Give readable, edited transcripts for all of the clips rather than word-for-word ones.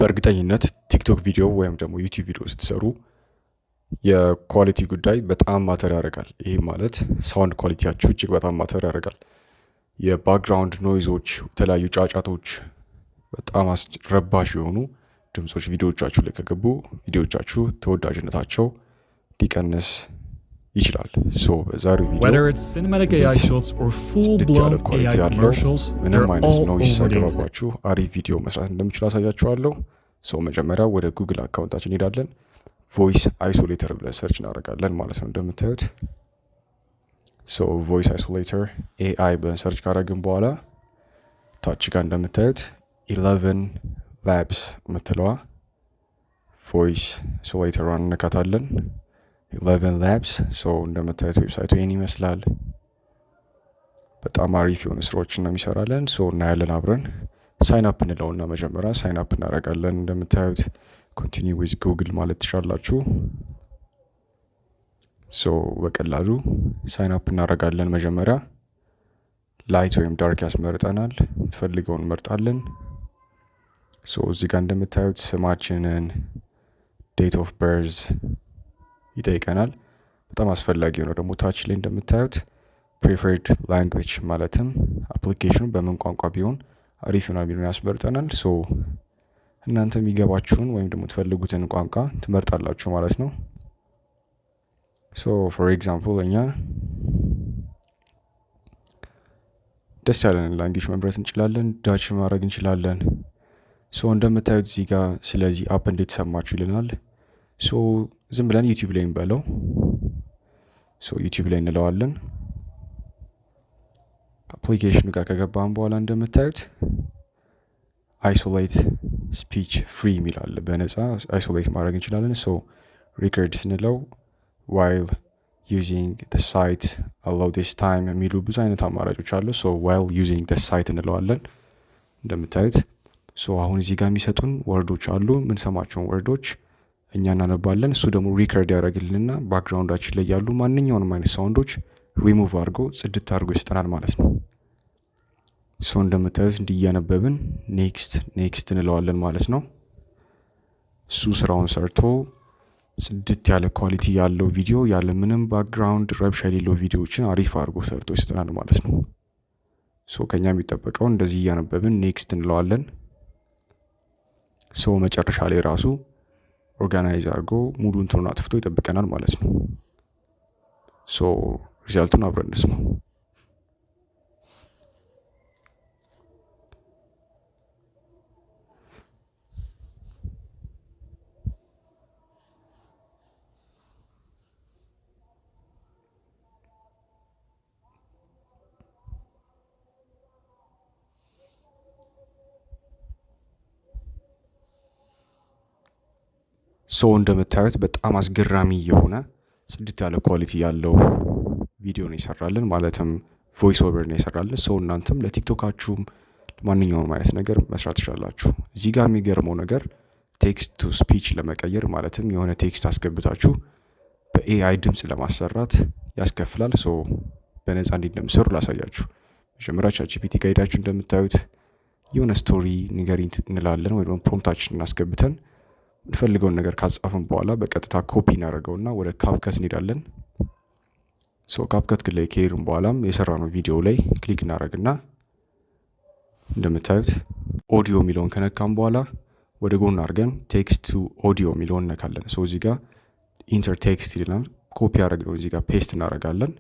በእርግጠኝነት ቲክቶክ ቪዲዮ ወይም ደግሞ ዩቲዩብ ቪዲዮ ስትሰሩ የኳሊቲ ጉዳይ በጣም ማተር ያደርጋል። ይህ ማለት ሳውንድ ኳሊቲያችሁ እጅግ በጣም ማተር ያደርጋል። የባክግራውንድ ኖይዞች፣ የተለያዩ ጫጫቶች፣ በጣም ረባሽ የሆኑ ድምጾች ቪዲዮዎቻችሁ ላይ ከገቡ ቪዲዮዎቻችሁ ተወዳጅነታቸው ሊቀንስ ይችላል። በዛሬው ቪዲዮ ጽድት ያለ ኳሊቲ ያለው ምንም አይነት ኖይዝ ሳይገባባችሁ አሪፍ ቪዲዮ መስራት እንደምችሉ አሳያችኋለሁ። መጀመሪያ ወደ ጉግል አካውንታችን እንሄዳለን። ቮይስ አይሶሌተር ብለን ሰርች እናደርጋለን ማለት ነው። እንደምታዩት ቮይስ አይሶሌተር ኤአይ ብለን ሰርች ካደረግን በኋላ ታች ጋር እንደምታዩት 11 ላብስ የምትለዋ ቮይስ አይሶሌተሯን እንነካታለን። 11 ላብስ እንደምታዩት ዌብሳይቱ ይህን ይመስላል። በጣም አሪፍ የሆኑ ስራዎችን ነው የሚሰራለን። እናያለን አብረን። ሳይን አፕ እንለውና መጀመሪያ ሳይን አፕ እናደርጋለን። እንደምታዩት ኮንቲኒው ዊዝ ጉግል ማለት ትችላላችሁ። በቀላሉ ሳይን አፕ እናደርጋለን። መጀመሪያ ላይት ወይም ዳርክ ያስመርጠናል። ትፈልገውን እንመርጣለን። እዚህ ጋር እንደምታዩት ስማችንን፣ ዴት ኦፍ በርዝ ይጠይቀናል። በጣም አስፈላጊ የሆነው ደግሞ ታች ላይ እንደምታዩት ፕሪፈርድ ላንጉዌጅ ማለትም አፕሊኬሽኑ በምን ቋንቋ ቢሆን አሪፍ ይሆናል የሚለውን ያስመርጠናል። እናንተ የሚገባችሁን ወይም ደግሞ ትፈልጉትን ቋንቋ ትመርጣላችሁ ማለት ነው። ፎር ኤግዛምፕል እኛ ደስ ያለንን ላንጉዌጅ መምረጥ እንችላለን። ዳች ማድረግ እንችላለን። እንደምታዩት እዚህ ጋር ስለዚህ አፕ እንዴት ሰማችሁ ይልናል። ዝም ብለን ዩቲዩብ ላይ እንበለው። ዩቲዩብ ላይ እንለዋለን። አፕሊኬሽኑ ጋር ከገባን በኋላ እንደምታዩት አይሶሌት ስፒች ፍሪ የሚላል በነፃ አይሶሌት ማድረግ እንችላለን። ሪከርድ ስንለው ዋይል ዩዚንግ ደ ሳይት አላው ዲስ ታይም የሚሉ ብዙ አይነት አማራጮች አሉ። ዋይል ዩዚንግ ደ ሳይት እንለዋለን። እንደምታዩት አሁን እዚህ ጋር የሚሰጡን ወርዶች አሉ። የምንሰማቸውን ወርዶች እኛ እናነባለን። እሱ ደግሞ ሪከርድ ያደረግልንና ባክግራውንዳችን ላይ ያሉ ማንኛውንም አይነት ሳውንዶች ሪሙቭ አድርጎ ጽድት አድርጎ ይሰጠናል ማለት ነው። እንደምታዩት እንዲያነበብን ኔክስት እንለዋለን ማለት ነው። እሱ ስራውን ሰርቶ ጽድት ያለ ኳሊቲ ያለው ቪዲዮ ያለ ምንም ባክግራውንድ ረብሻ የሌለው ቪዲዮዎችን አሪፍ አድርጎ ሰርቶ ይሰጠናል ማለት ነው። ከኛ የሚጠበቀው እንደዚህ እያነበብን ኔክስት እንለዋለን። መጨረሻ ላይ ራሱ ኦርጋናይዝ አድርጎ ሙሉ እንትኑን አጥፍቶ ይጠብቀናል ማለት ነው። ሪዛልቱን አብረን እንስማው። እንደምታዩት በጣም አስገራሚ የሆነ ጽድት ያለ ኳሊቲ ያለው ቪዲዮ ነው ይሰራልን። ማለትም ቮይስ ኦቨር ነው ይሰራልን። እናንተም ለቲክቶካችሁም ማንኛውንም አይነት ነገር መስራት ትችላላችሁ። እዚህ ጋር የሚገርመው ነገር ቴክስት ቱ ስፒች ለመቀየር ማለትም የሆነ ቴክስት አስገብታችሁ በኤአይ ድምፅ ለማሰራት ያስከፍላል። በነፃ እንዴት እንደምሰሩ ላሳያችሁ። መጀመሪያ ቻትጂፒቲ ጋር ሄዳችሁ እንደምታዩት የሆነ ስቶሪ ንገሪኝ እንላለን። ወይ ደግሞ ፕሮምፕታችን እናስገብተን የምንፈልገውን ነገር ካጻፍን በኋላ በቀጥታ ኮፒ እናደርገውና ወደ ካፕከት እንሄዳለን። ካፕከት ላይ ከሄድን በኋላም የሰራነው ቪዲዮ ላይ ክሊክ እናደርግና እንደምታዩት ኦዲዮ የሚለውን ከነካም በኋላ ወደ ጎን አድርገን ቴክስት ቱ ኦዲዮ የሚለውን እነካለን። እዚህ ጋር ኢንተር ቴክስት ይለናል። ኮፒ አድርገው እዚህ ጋር ፔስት እናደርጋለን።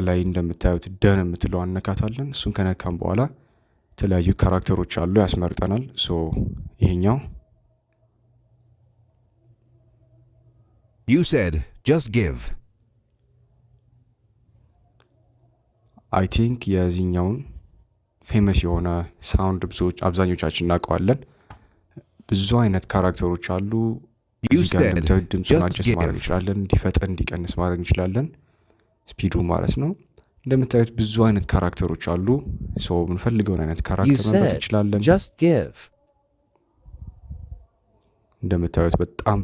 ላይ እንደምታዩት ደን የምትለዋን እነካታለን። እሱን ከነካም በኋላ የተለያዩ ካራክተሮች አሉ ያስመርጠናል። ይሄኛው You said just give. አይ ቲንክ የዚህኛውን ፌመስ የሆነ ሳውንድ ብዙዎች አብዛኞቻችን እናውቀዋለን። ብዙ አይነት ካራክተሮች አሉ። እዚህ ጋር እንደምታዩት ድምፁን አጀስት ማድረግ እንችላለን። እንዲፈጠን እንዲቀንስ ማድረግ እንችላለን። ስፒዱ ማለት ነው። እንደምታዩት ብዙ አይነት ካራክተሮች አሉ። የምንፈልገውን አይነት ካራክተር መምረጥ እንችላለን። እንደምታዩት በጣም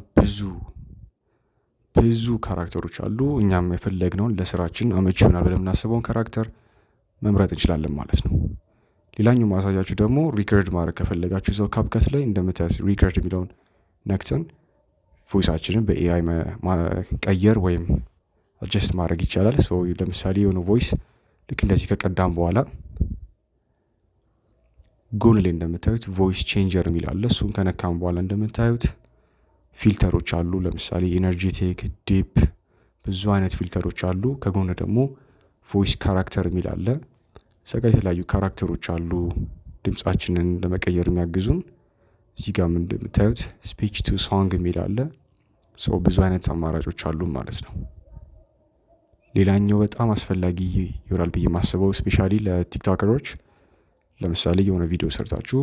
ብዙ ካራክተሮች አሉ። እኛም የፈለግነውን ለስራችን አመቺ ይሆናል ብለን የምናስበውን ካራክተር መምረጥ እንችላለን ማለት ነው። ሌላኛው ማሳያችሁ ደግሞ ሪከርድ ማድረግ ከፈለጋችሁ እዛው ካፕከት ላይ እንደምታዩት ሪከርድ የሚለውን ነክተን ቮይሳችንን በኤአይ ቀየር ወይም አጀስት ማድረግ ይቻላል። ለምሳሌ የሆነ ቮይስ ልክ እንደዚህ ከቀዳም በኋላ ጎን ላይ እንደምታዩት ቮይስ ቼንጀር የሚል አለ። እሱን ከነካም በኋላ እንደምታዩት ፊልተሮች አሉ። ለምሳሌ ኢነርጂቲክ፣ ዲፕ ብዙ አይነት ፊልተሮች አሉ። ከጎን ደግሞ ቮይስ ካራክተር የሚል አለ። እዛ ጋ የተለያዩ ካራክተሮች አሉ ድምጻችንን ለመቀየር የሚያግዙን። እዚህ ጋም እንደምታዩት ስፒች ቱ ሶንግ የሚል አለ። ብዙ አይነት አማራጮች አሉ ማለት ነው። ሌላኛው በጣም አስፈላጊ ይሆናል ብዬ የማስበው ስፔሻሊ ለቲክቶከሮች፣ ለምሳሌ የሆነ ቪዲዮ ሰርታችሁ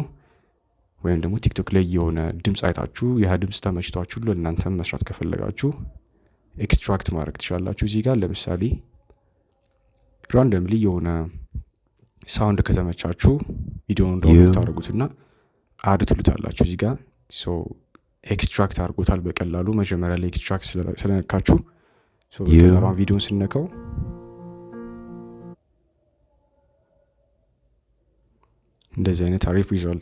ወይም ደግሞ ቲክቶክ ላይ የሆነ ድምፅ አይታችሁ ያ ድምፅ ተመችቷችሁ ለእናንተም መስራት ከፈለጋችሁ ኤክስትራክት ማድረግ ትችላላችሁ። እዚህ ጋር ለምሳሌ ራንደምሊ የሆነ ሳውንድ ከተመቻችሁ ቪዲዮውን ዳውንሎድ ታደርጉትና አድ ትሉታላችሁ። እዚህ ጋር ኤክስትራክት አድርጎታል በቀላሉ። መጀመሪያ ላይ ኤክስትራክት ስለነካችሁ በቀላሉ ቪዲዮን ስነካው እንደዚህ አይነት አሪፍ ሪዛልት